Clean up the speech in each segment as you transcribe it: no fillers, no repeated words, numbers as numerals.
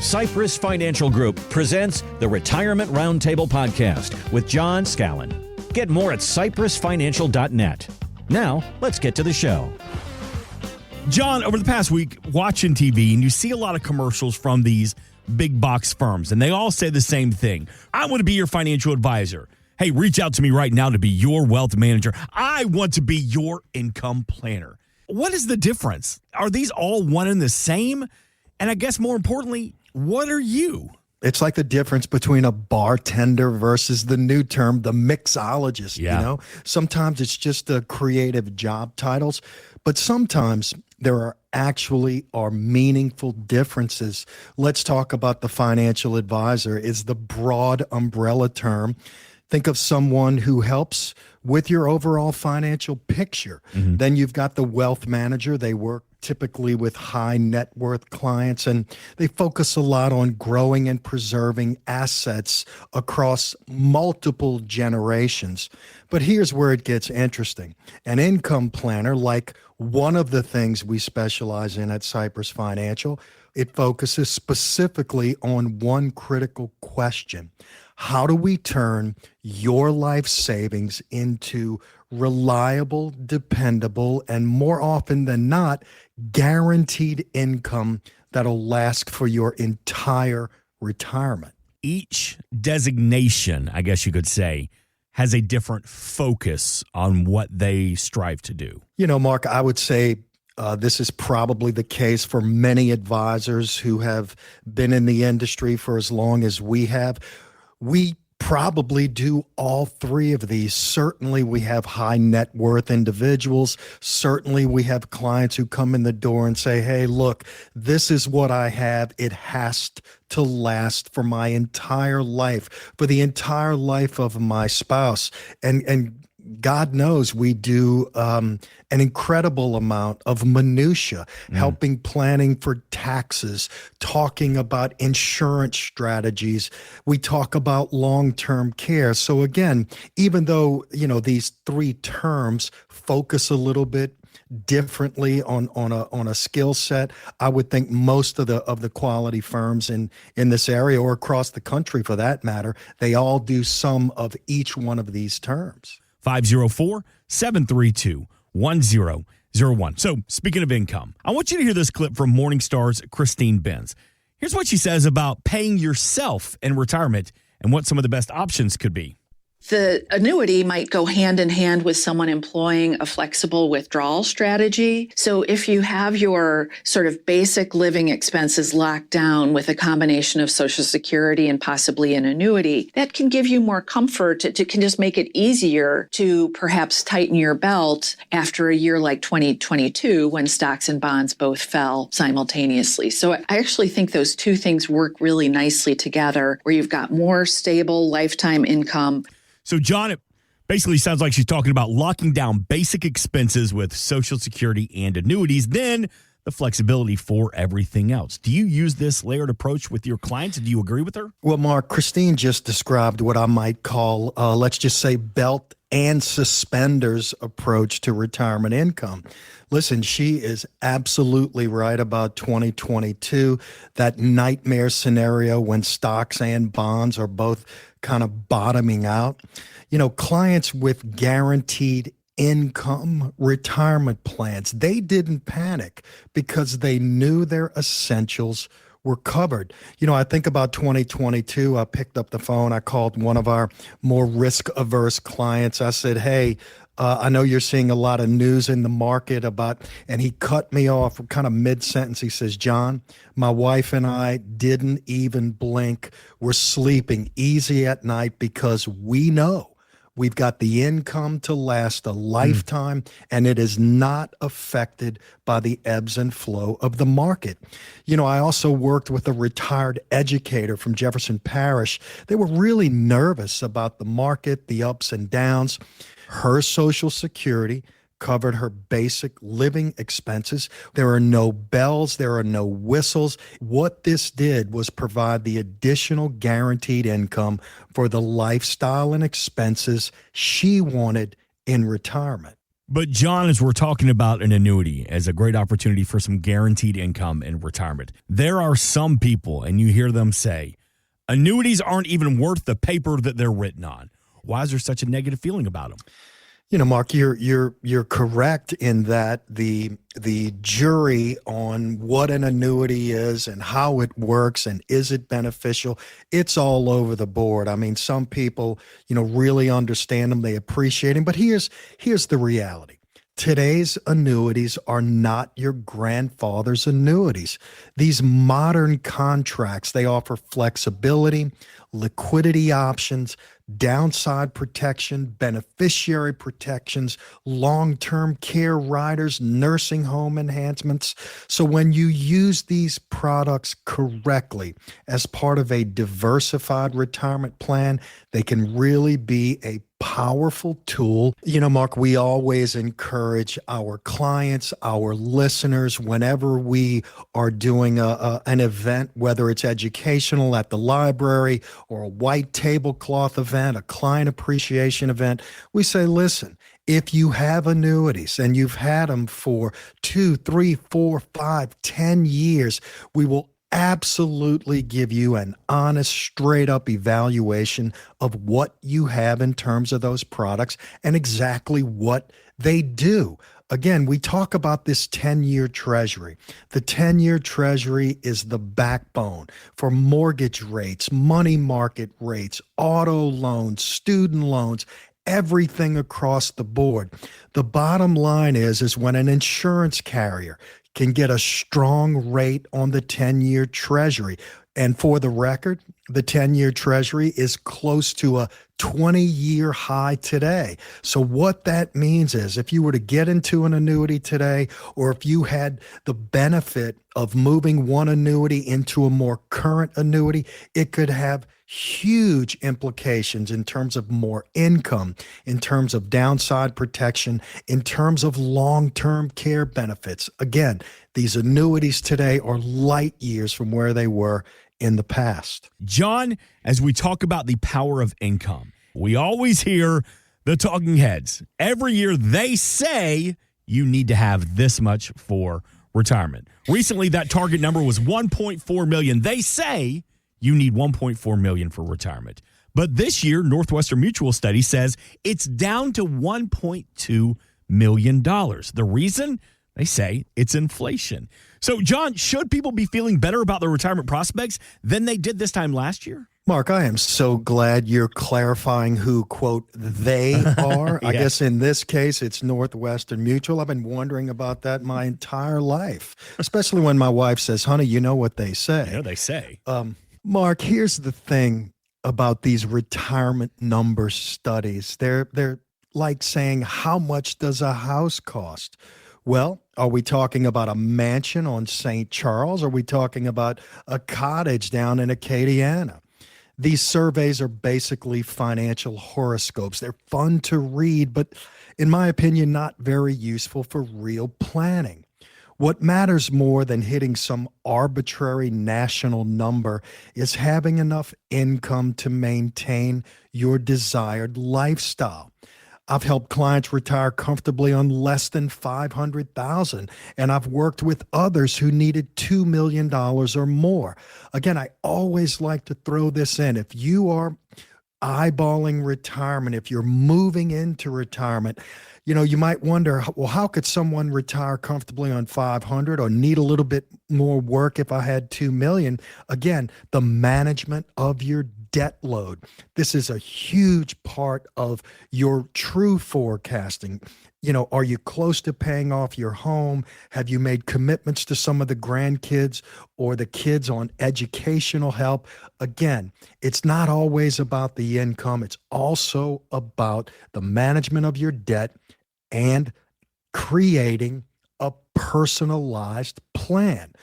Cypress Financial Group presents the Retirement Roundtable podcast with John Scallan. Get more at cypressfinancial.net. Now, let's get to the show. John, over the past week, watching TV, and you see a lot of commercials from these big box firms, and they all say the same thing. I want to be your financial advisor. Hey, reach out to me right now to be your wealth manager. I want to be your income planner. What is the difference? Are these all one and the same? And I guess more importantly, what are you? It's like the difference between a bartender versus the new term, the mixologist. Yeah. You know, sometimes it's just the creative job titles, but sometimes there are meaningful differences. Let's talk about the financial advisor is the broad umbrella term. Think of someone who helps with your overall financial picture. Mm-hmm. Then you've got the wealth manager. They work typically with high net worth clients, and they focus a lot on growing and preserving assets across multiple generations. But here's where it gets interesting. An income planner, like one of the things we specialize in at Cypress Financial, it focuses specifically on one critical question. How do we turn your life savings into reliable, dependable, and more often than not, guaranteed income that'll last for your entire retirement? Each designation, I guess you could say, has a different focus on what they strive to do. You know, Mark, I would say this is probably the case for many advisors who have been in the industry for as long as we have. We probably do all three of these. Certainly we have high net worth individuals. Certainly we have clients who come in the door and say, hey, look, this is what I have. It has to last for my entire life, for the entire life of my spouse. And God knows we do an incredible amount of minutia, helping planning for taxes, talking about insurance strategies. We talk about long-term care. So again, even though, you know, these three terms focus a little bit differently on a skill set, I would think most of the quality firms in this area or across the country for that matter, they all do some of each one of these terms. 504-732-1001. So speaking of income, I want you to hear this clip from Morningstar's Christine Benz. Here's what she says about paying yourself in retirement and what some of the best options could be. The annuity might go hand in hand with someone employing a flexible withdrawal strategy. So if you have your sort of basic living expenses locked down with a combination of Social Security and possibly an annuity, that can give you more comfort. It can just make it easier to perhaps tighten your belt after a year like 2022 when stocks and bonds both fell simultaneously. So I actually think those two things work really nicely together, where you've got more stable lifetime income. So, John, it basically sounds like she's talking about locking down basic expenses with Social Security and annuities, then the flexibility for everything else. Do you use this layered approach with your clients? Do you agree with her? Well, Mark, Christine just described what I might call, let's just say, belt and suspenders approach to retirement income. Listen, she is absolutely right about 2022, that nightmare scenario when stocks and bonds are both kind of bottoming out. You know, clients with guaranteed income retirement plans, they didn't panic because they knew their essentials were covered. You know, I think about 2022, I picked up the phone, I called one of our more risk-averse clients. I said, hey, I know you're seeing a lot of news in the market about, and he cut me off kind of mid-sentence. He says, John, my wife and I didn't even blink. We're sleeping easy at night because we know we've got the income to last a lifetime, and it is not affected by the ebbs and flow of the market. You know, I also worked with a retired educator from Jefferson Parish. They were really nervous about the market, the ups and downs. Her Social Security covered her basic living expenses. There are no bells, there are no whistles. What this did was provide the additional guaranteed income for the lifestyle and expenses she wanted in retirement. But John, as we're talking about an annuity as a great opportunity for some guaranteed income in retirement, there are some people, and you hear them say, annuities aren't even worth the paper that they're written on. Why is there such a negative feeling about them? Mark, you're correct in that the jury on what an annuity is and how it works and is it beneficial, it's all over the board. I mean, some people, really understand them, they appreciate them, but here's the reality. Today's annuities are not your grandfather's annuities. These modern contracts, they offer flexibility, liquidity options, downside protection, beneficiary protections, long-term care riders, nursing home enhancements. So when you use these products correctly as part of a diversified retirement plan, they can really be a powerful tool. Mark, we always encourage our clients, our listeners, whenever we are doing an event, whether it's educational at the library or a white tablecloth event, a client appreciation event, we say, listen, if you have annuities and you've had them for 2, 3, 4, 5, 10 years, we will absolutely give you an honest, straight up evaluation of what you have in terms of those products and exactly what they do. Again, we talk about this 10-year treasury. The 10-year treasury is the backbone for mortgage rates, money market rates, auto loans, student loans, everything across the board. The bottom line is when an insurance carrier can get a strong rate on the 10-year treasury. And for the record, the 10-year treasury is close to a 20-year high today. So what that means is if you were to get into an annuity today, or if you had the benefit of moving one annuity into a more current annuity, it could have huge implications in terms of more income, in terms of downside protection, in terms of long-term care benefits. Again, these annuities today are light years from where they were in the past. John, as we talk about the power of income, we always hear the talking heads. Every year they say you need to have this much for retirement. Recently, that target number was 1.4 million. They say you need 1.4 million for retirement. But this year, Northwestern Mutual study says it's down to $1.2 million. The reason? They say it's inflation. So, John, should people be feeling better about their retirement prospects than they did this time last year? Mark, I am so glad you're clarifying who, quote, they are. I guess in this case, it's Northwestern Mutual. I've been wondering about that my entire life, especially when my wife says, honey, you know what they say. I know they say. Mark, here's the thing about these retirement number studies. They're like saying, how much does a house cost? Well, are we talking about a mansion on St. Charles? Are we talking about a cottage down in Acadiana? These surveys are basically financial horoscopes. They're fun to read, but in my opinion, not very useful for real planning. What matters more than hitting some arbitrary national number is having enough income to maintain your desired lifestyle. I've helped clients retire comfortably on less than $500,000, and I've worked with others who needed $2 million or more. Again, I always like to throw this in. If you are eyeballing retirement, if you're moving into retirement, you might wonder, well, how could someone retire comfortably on 500 or need a little bit more work if I had 2 million? Again, the management of your debt load. This is a huge part of your true forecasting. Are you close to paying off your home? Have you made commitments to some of the grandkids or the kids on educational help? Again, it's not always about the income. It's also about the management of your debt and creating a personalized plan.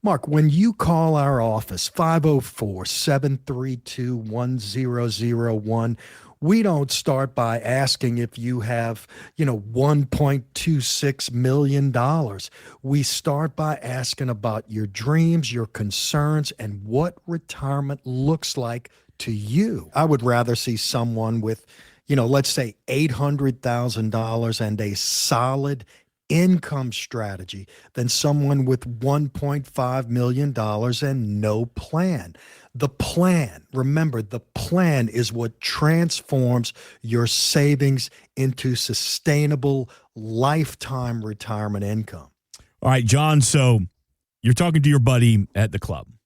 Mark, when you call our office, 504-732-1001, we don't start by asking if you have, $1.26 million. We start by asking about your dreams, your concerns, and what retirement looks like to you. I would rather see someone with let's say $800,000 and a solid income strategy than someone with $1.5 million and no plan. The plan, remember, the plan is what transforms your savings into sustainable lifetime retirement income. All right, John, so you're talking to your buddy at the club. And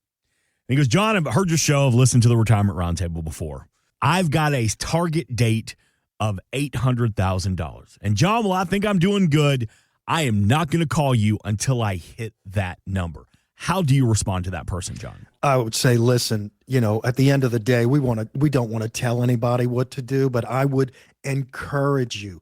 he goes, John, I've heard your show. I've listened to the Retirement Roundtable before. I've got a target date of $800,000. And John, well, I think I'm doing good. I am not going to call you until I hit that number. How do you respond to that person, John? I would say, listen, at the end of the day, we don't want to tell anybody what to do, but I would encourage you.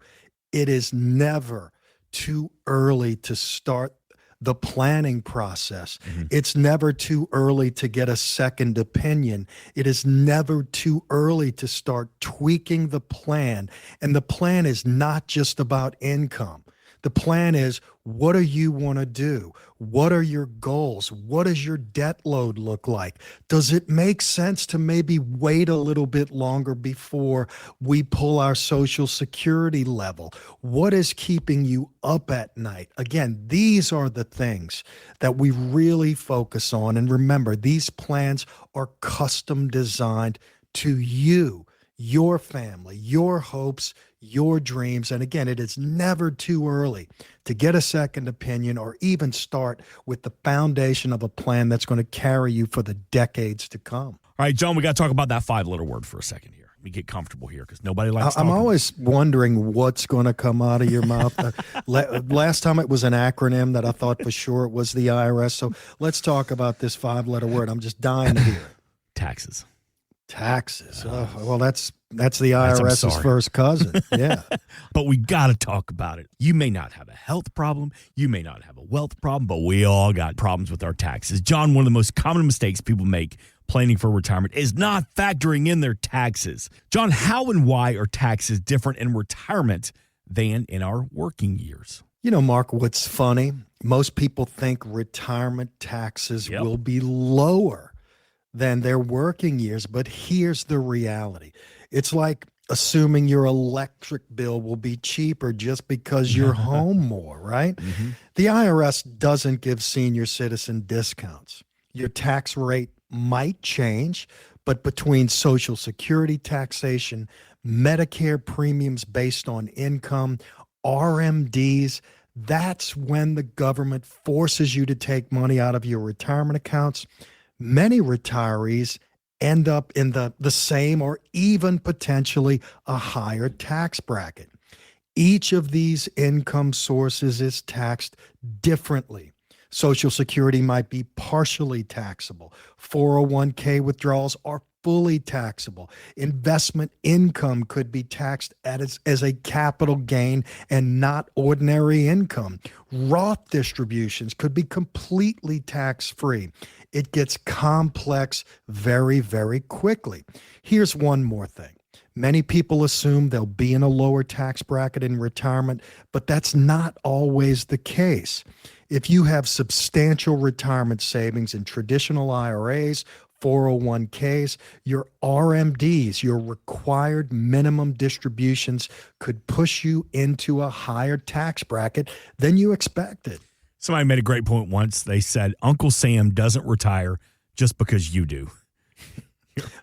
It is never too early to start the planning process. Mm-hmm. It's never too early to get a second opinion. It is never too early to start tweaking the plan. And the plan is not just about income. The plan is, what do you want to do? What are your goals? What does your debt load look like? Does it make sense to maybe wait a little bit longer before we pull our Social Security level? What is keeping you up at night? Again, these are the things that we really focus on. And remember, these plans are custom designed to you, your family, your hopes, your dreams. And again, it is never too early to get a second opinion or even start with the foundation of a plan that's going to carry you for the decades to come. All right, John, we got to talk about that 5-letter word for a second here. Let me get comfortable here because nobody likes I'm always wondering what's going to come out of your mouth. Last time it was an acronym that I thought for sure it was the IRS. So let's talk about this 5-letter word. I'm just dying to hear it. Taxes. Taxes. Well, that's the IRS's first cousin. Yeah. But we got to talk about it. You may not have a health problem. You may not have a wealth problem, but we all got problems with our taxes. John, one of the most common mistakes people make planning for retirement is not factoring in their taxes. John, how and why are taxes different in retirement than in our working years? Mark, what's funny? Most people think retirement taxes will be lower than their working years. But here's the reality. It's like assuming your electric bill will be cheaper just because you're home more, right? Mm-hmm. The IRS doesn't give senior citizen discounts. Your tax rate might change, but between Social Security taxation, Medicare premiums based on income, RMDs, that's when the government forces you to take money out of your retirement accounts. Many retirees end up in the same or even potentially a higher tax bracket. Each of these income sources is taxed differently. Social Security might be partially taxable. 401k withdrawals are fully taxable. Investment income could be taxed as a capital gain and not ordinary income. Roth distributions could be completely tax-free. It gets complex very, very quickly. Here's one more thing. Many people assume they'll be in a lower tax bracket in retirement, but that's not always the case. If you have substantial retirement savings in traditional IRAs, 401ks, your RMDs, your required minimum distributions could push you into a higher tax bracket than you expected. Somebody made a great point once. They said, Uncle Sam doesn't retire just because you do.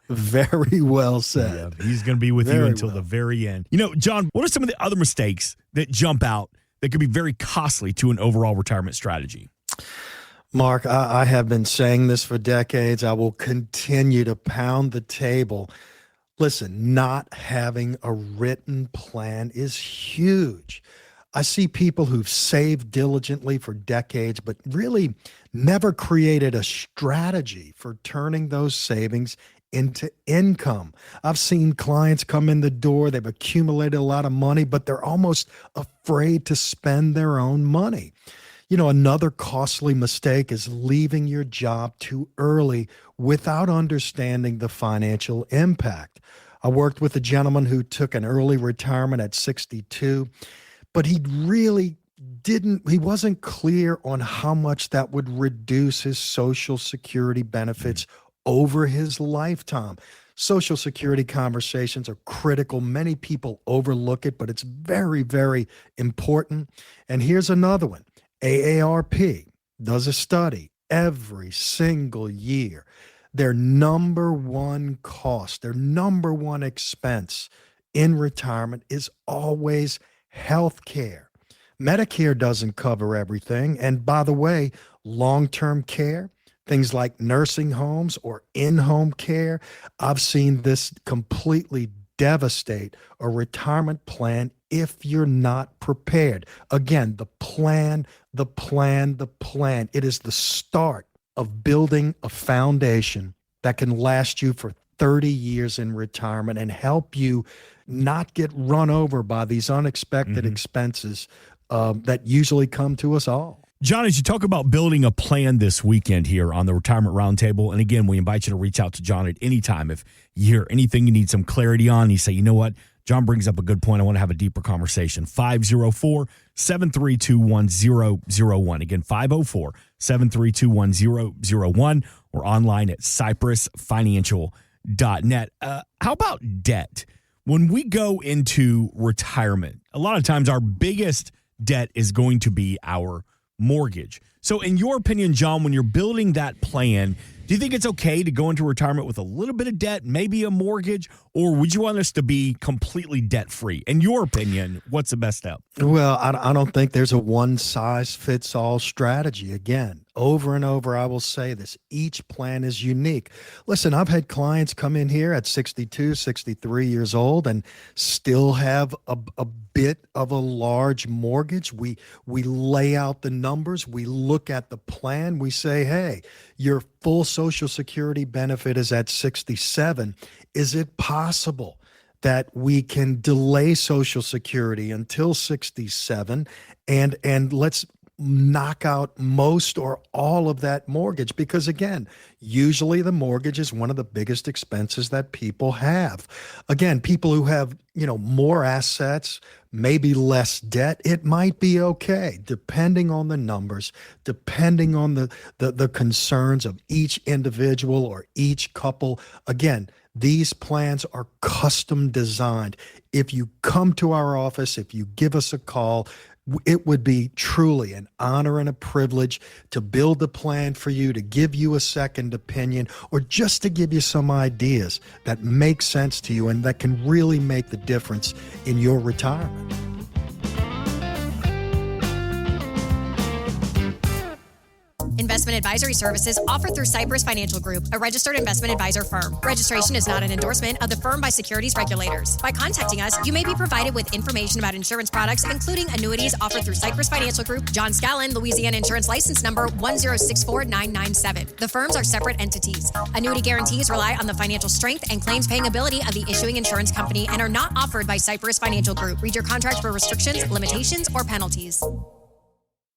Very well said. Yeah, he's going to be with you until the very end. John, what are some of the other mistakes that jump out that could be very costly to an overall retirement strategy? Mark, I have been saying this for decades. I will continue to pound the table. Listen, not having a written plan is huge. I see people who've saved diligently for decades, but really never created a strategy for turning those savings into income. I've seen clients come in the door, they've accumulated a lot of money, but they're almost afraid to spend their own money. Another costly mistake is leaving your job too early without understanding the financial impact. I worked with a gentleman who took an early retirement at 62, but he wasn't clear on how much that would reduce his Social Security benefits over his lifetime. Social Security conversations are critical. Many people overlook it, but it's very, very important. And here's another one. AARP does a study every single year. Their number one cost, their number one expense in retirement is always health care. Medicare doesn't cover everything. And by the way, long-term care, things like nursing homes or in-home care, I've seen this completely devastate a retirement plan if you're not prepared. Again, the plan. It is the start of building a foundation that can last you for 30 years in retirement and help you not get run over by these unexpected expenses that usually come to us all. John, as you talk about building a plan this weekend here on the Retirement Roundtable, and again, we invite you to reach out to John at any time if you hear anything you need some clarity on. You say, you know what, John brings up a good point. I want to have a deeper conversation. 504-732-1001. Again, 504-732-1001 or online at cypressfinancial.net. How about debt? When we go into retirement, a lot of times our biggest debt is going to be our mortgage. So in your opinion, John, when you're building that plan, do you think it's okay to go into retirement with a little bit of debt, maybe a mortgage, or would you want us to be completely debt-free? In your opinion, what's the best step? Well, I don't think there's a one-size-fits-all strategy. Again, over and over, I will say this. Each plan is unique. Listen, I've had clients come in here at 62, 63 years old and still have a bit of a large mortgage. We lay out the numbers. We look at the plan. We say, hey, your full Social Security benefit is at 67. Is it possible that we can delay Social Security until 67 and let's knock out most or all of that mortgage? Because again, usually the mortgage is one of the biggest expenses that people have. Again, people who have, more assets, maybe less debt, it might be okay, depending on the numbers, depending on the concerns of each individual or each couple. Again, these plans are custom designed. If you come to our office, if you give us a call, it would be truly an honor and a privilege to build the plan for you, to give you a second opinion, or just to give you some ideas that make sense to you and that can really make the difference in your retirement. Investment advisory services offered through Cypress Financial Group, a registered investment advisor firm. Registration is not an endorsement of the firm by securities regulators. By contacting us, you may be provided with information about insurance products, including annuities offered through Cypress Financial Group, John Scallan, Louisiana Insurance License Number 1064997. The firms are separate entities. Annuity guarantees rely on the financial strength and claims paying ability of the issuing insurance company and are not offered by Cypress Financial Group. Read your contract for restrictions, limitations, or penalties.